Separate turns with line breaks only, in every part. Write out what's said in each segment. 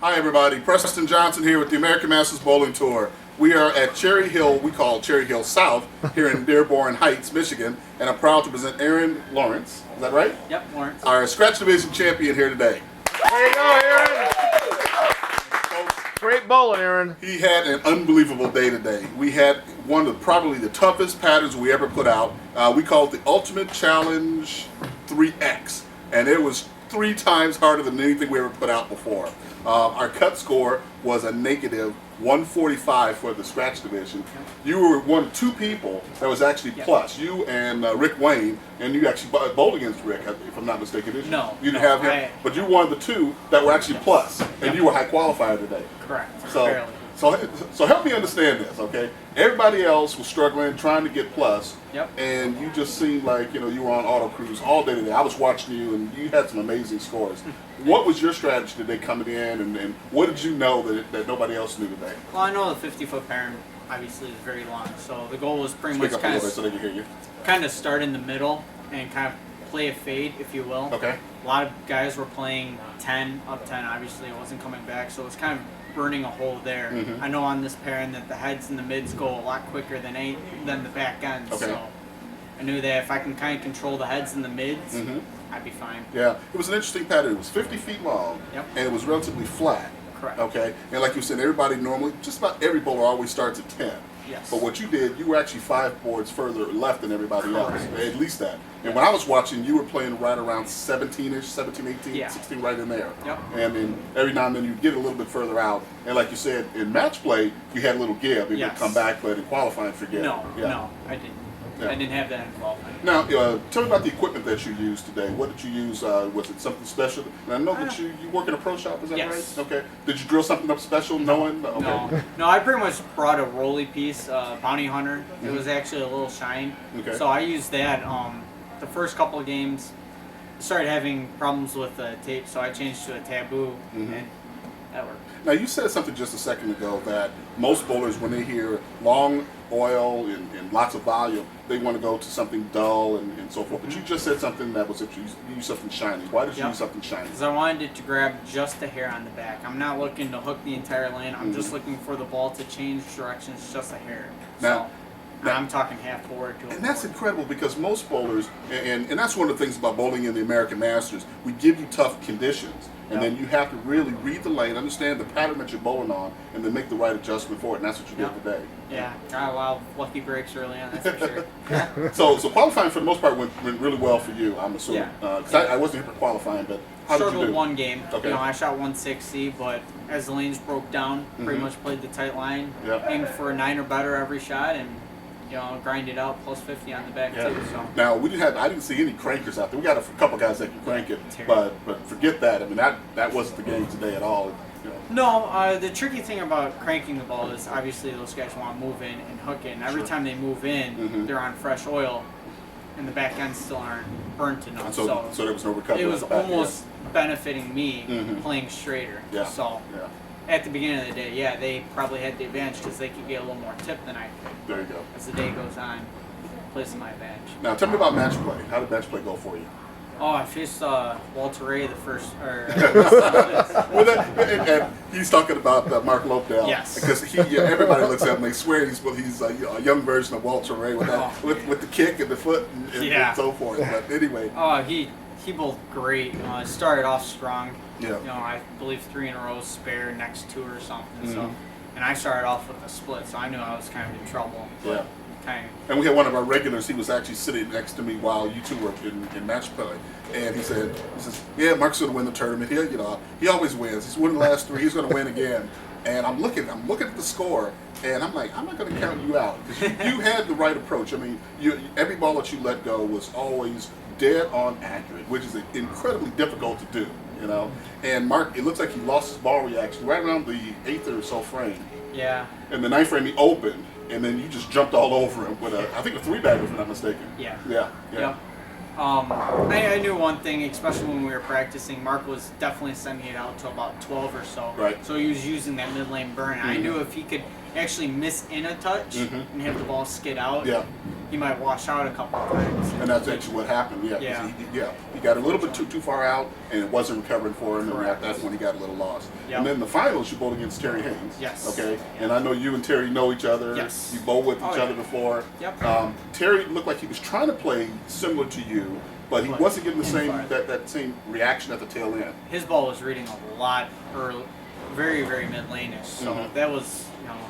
Hi everybody, Preston Johnson here with the American Masters Bowling Tour. We are at Cherry Hill, we call Cherry Hill South, here in Dearborn Heights, Michigan, and I'm proud to present Aaron Lorincz. Is that right?
Yep, Lawrence.
Our Scratch Division champion here today.
There you go, Aaron. Great bowling, Aaron.
He had an unbelievable day today. We had one of probably the toughest patterns we ever put out. We call it the Ultimate Challenge 3X, and it was 3 times harder than anything we ever put out before. Our cut score was a negative 145 for the Scratch Division. You were one of 2 people that was actually plus. You and Rick Wayne, and you actually bowled against Rick, if I'm not mistaken, did you?
No.
You didn't have him? But you were one of the 2 that were actually plus, and you were high qualifier today.
Correct.
So help me understand this, okay? Everybody else was struggling, trying to get plus, and you just seemed like you were on auto cruise all day today. I was watching you, and you had some amazing scores. What was your strategy today coming in, and what did you know that nobody else knew today?
Well, I know the 50-foot pattern obviously is very long, so the goal was pretty much
Speak up a little bit so they can hear you.
kind of start in the middle and kind of play a fade, if you will.
Okay.
A lot of guys were playing 10, up 10, obviously it wasn't coming back, so it was kind of burning a hole there. I know on this pairing that the heads and the mids go a lot quicker than the back ends, so I knew that if I can kind of control the heads and the mids, I'd be fine.
Yeah, it was an interesting pattern. It was 50 feet long, and it was relatively flat.
Correct.
Okay, and like you said, everybody normally, just about every bowler always starts at 10.
Yes.
But what you did, you were actually 5 boards further left than everybody else, at least that. And when I was watching, you were playing right around 17-ish, 17, 18, 16, right in there.
Yep.
And then every now and then you'd get a little bit further out. And like you said, in match play, you had a little give. You would come back, but in qualifying, forget.
No, I didn't. I didn't have that in qualifying.
Now, tell me about the equipment that you used today. What did you use? Was it something special? And I know that you work in a pro shop, is that right? Okay. Did you drill something up special knowing? Okay.
No, I pretty much brought a rolly piece, Bounty Hunter. It was actually a little shine.
Okay.
So I used that. The first couple of games, I started having problems with tape, so I changed to a taboo, and that worked.
Now, you said something just a second ago that most bowlers, when they hear long oil and lots of volume, they want to go to something dull and so forth. But you just said something that was interesting. You used something shiny. Why did you use something shiny?
Because I wanted it to grab just the hair on the back. I'm not looking to hook the entire lane. I'm just looking for the ball to change directions just a hair.
Now
I'm talking half forward to a
And that's
forward.
incredible because most bowlers, and that's one of the things about bowling in the American Masters, we give you tough conditions. And then you have to really read the lane, understand the pattern that you're bowling on, and then make the right adjustment for it. And that's what you did today.
Yeah, got a lot of lucky breaks early on, that's for sure.
So qualifying for the most part went really well for you, I'm assuming. Because I wasn't here for qualifying, but how did you do?
Struggled one game.
Okay.
I shot 160, but as the lanes broke down, pretty much played the tight line, aimed for a 9 or better every shot, and grind it out plus 50 on the back too. So
now I didn't see any crankers out there. We got a couple guys that can crank it, but forget that. I mean that wasn't the game today at all.
No, the tricky thing about cranking the ball is obviously those guys want to move in and hook it. And every time they move in, they're on fresh oil, and the back ends still aren't burnt enough.
So there was no recovery.
It was almost benefiting me playing straighter. So. At the beginning of the day, they probably had the advantage because they could get a little more tip than I could.
There you go.
As the day goes on, plays to my advantage.
Now, tell me about match play. How did match play go for you?
Oh, I faced Walter Ray the first.
And he's talking about Mark Lopedale.
Yes.
Because everybody looks at him and they swear he's a young version of Walter Ray with the kick and the foot and so forth. But anyway.
Oh, he bowled great. Started off strong.
Yeah.
I believe 3 in a row spare next 2 or something. So, and I started off with a split, so I knew I was kind of in trouble.
Yeah. And we had one of our regulars. He was actually sitting next to me while you two were in match play, and he says, "Yeah, Mark's going to win the tournament. He always wins. He's won the last 3. He's going to win again." And I'm looking at the score, and I'm like, I'm not going to count you out because you had the right approach. I mean, every ball that you let go was always dead on accurate, which is incredibly difficult to do. And Mark, it looks like he lost his ball reaction right around the 8th or so frame.
Yeah.
And the 9th frame he opened, and then you just jumped all over him with I think a 3-bagger, if I'm not mistaken.
Yeah.
Yeah.
I knew one thing, especially when we were practicing. Mark was definitely sending it out to about 12 or so.
Right.
So he was using that mid lane burn. I knew if he could actually miss in a touch and have the ball skid out, he might wash out a couple of times.
And that's actually what happened. Yeah. 'Cause
Yeah.
He got a little bit too far out, and it wasn't recovering for him,
Correct.
and that's when he got a little lost.
Yep.
And then the finals, you bowled against Terry Haynes.
Yes.
Okay. And I know you and Terry know each other.
Yes.
You bowled with
Oh,
each
yeah.
other before.
Yep.
Terry looked like he was trying to play similar to you, but he
But
wasn't getting the same
inside.
that same reaction at the tail end.
His ball was reading a lot early, very, very mid-lane-ish. So
Mhm.
that was,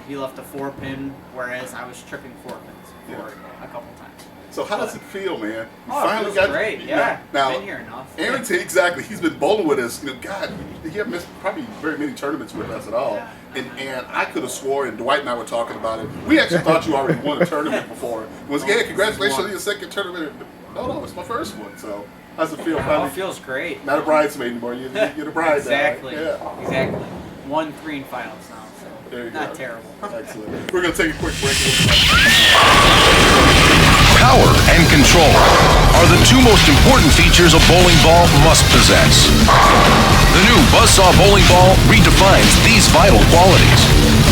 he left a 4-pin, whereas I was tripping 4 pins for
Yeah.
a couple times.
So how does it feel, man? You
Oh, it feels great. Yeah.
Now,
Been here enough.
Aaron, exactly. He's been bowling with us. God, he haven't missed probably very many tournaments with us at all.
Yeah.
And I could have swore, and Dwight and I were talking about it. We actually thought you already won a tournament before. It was, yeah, congratulations on your second tournament. No, it's my first one. So how's it feel?
Oh,
Finally,
it feels great.
not a bridesmaid anymore. You're the bride
Exactly.
now. Right? Yeah.
Exactly. 1-3 in finals now. So
There you
not
go.
terrible.
Excellent. We're going to take a quick break.
Power and control are the two most important features a bowling ball must possess. The new Buzzsaw bowling ball redefines these vital qualities.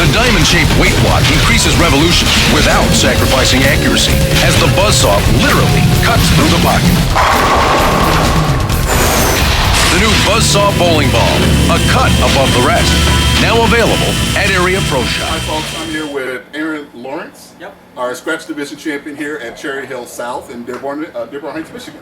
The diamond-shaped weight block increases revolution without sacrificing accuracy, as the Buzzsaw literally cuts through the pocket. The new Buzzsaw bowling ball, a cut above the rest. Now available at Area Pro Shop.
Hi folks, I'm here with Aaron Lorincz,
Yep.
our Scratch Division champion here at Cherry Hill South in Dearborn Heights, Michigan.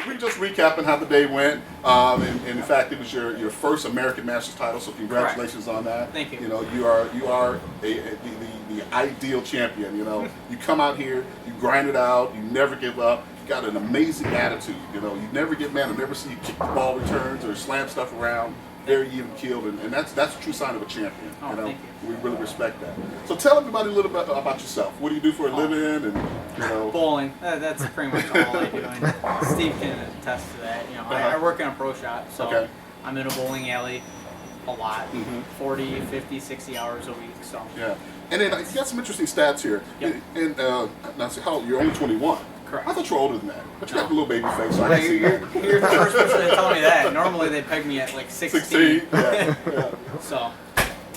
We just recapping how the day went, and in fact, it was your first American Masters title, so congratulations on that.
Thank you.
You know, you are the ideal champion. You know, you come out here, you grind it out, you never give up. You got an amazing attitude. You know, you never get mad. I never see you kick the ball returns or slam stuff around. Very even keeled, and that's a true sign of a champion.
Oh,
You know,
thank
we really respect that. So tell everybody a little bit about yourself. What do you do for a living? And
Bowling. That's pretty much all I do. And Steve can attest to that. I work in a pro shop, so
Okay.
I'm in a bowling alley a lot,
Mhm.
40, 50, 60 hours a week. So
Yeah, and then you got some interesting stats here.
Yep.
And now, so how you're only 21.
Correct.
I thought you were older than that, but you got a little baby face. So I
Well,
can see
you're the first person to tell me that. Normally they peg me at like 16.
16. Yeah, yeah.
So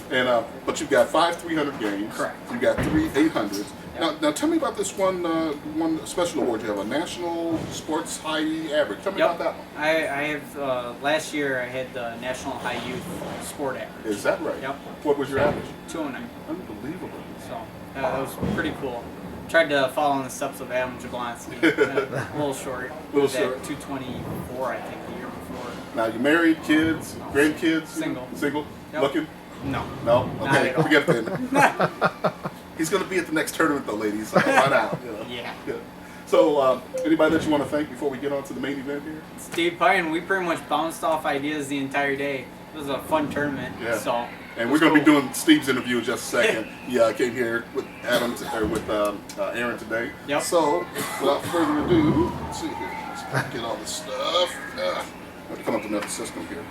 And but you've got 5 300 games.
Correct.
You got 3 800s.
Yep.
Now tell me about this one special award you have, a National Sports High Average. Tell me about that one.
I have last year I had the National High Youth Sport Average.
Is that right?
Yep.
What was your average?
209.
Unbelievable.
So that was pretty cool. Tried to follow in the steps of Adam Jablonski. A little short.
Little
He was at
short.
224, I think, the year before.
Now you married, kids, grandkids?
Single.
Single?
Yep.
Looking?
No.
No?
Not
Okay,
at all.
forget that. He's going to be at the next tournament though, ladies. So why not? You know?
Yeah.
Good. So, anybody that you want to thank before we get on to the main event here?
Steve Pine, we pretty much bounced off ideas the entire day. It was a fun tournament.
Yeah.
So.
And
it
we're
was
going to be
cool.
doing Steve's interview in just a second. Yeah, I came here with with Aaron today.
Yep.
So, without further ado, let's see here. Let's get all this stuff. I have to come up with another system here.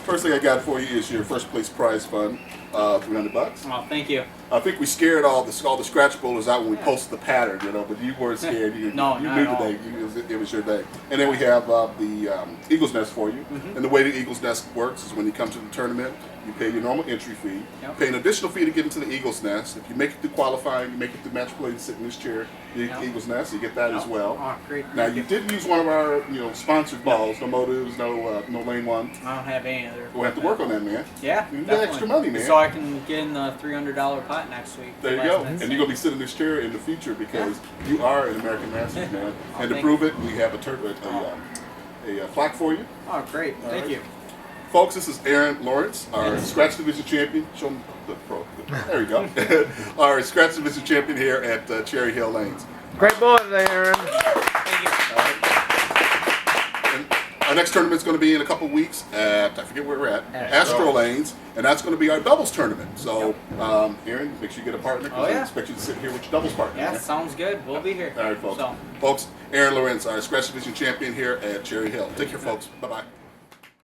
First thing I got for you is your first place prize fund, $300.
Well, thank you.
I think we scared all the scratch bowlers out when we posted the pattern, but you weren't scared. You
No,
you
not
knew
at all.
today. It was your day. And then we have the Eagles Nest for you.
Mm-hmm.
And the way the Eagles Nest works is when you come to the tournament, you pay your normal entry fee,
Yep.
pay an additional fee to get into the Eagles Nest. If you make it through qualifying, you make it through match play, you sit in this chair, you get the
Yep.
Eagles Nest, you get that as well.
Oh, great.
Now
Thank
you did use one of our sponsored balls, no motives, no lane one.
I don't have any other.
We'll have to work on that, man.
Yeah,
You need
definitely.
extra money, man.
So I can get in the $300 pot next week.
There you
Last
go.
minute
And you're going to be sitting in this chair in the future because you are an American Masters, man.
Oh,
And to
thank
prove it, we have a plaque for you.
Oh, great. Thank
right.
you.
Folks, this is Aaron Lorincz, our Scratch Division champion. Show him the pro. There you go. Our Scratch Division champion here at Cherry Hill Lanes.
Great bowling today, Aaron.
Thank you.
And our next tournament's going to be in a couple weeks at, I forget where we're at, Astro Lanes, and that's going to be our doubles tournament. So, Aaron, make sure you get a partner because
Oh, yeah.
I expect you to sit here with your doubles partner.
Yeah,
man.
sounds good. We'll be here.
All right, folks.
So.
Folks, Aaron Lorincz, our Scratch Division champion here at Cherry Hill. Take care, folks. Bye-bye.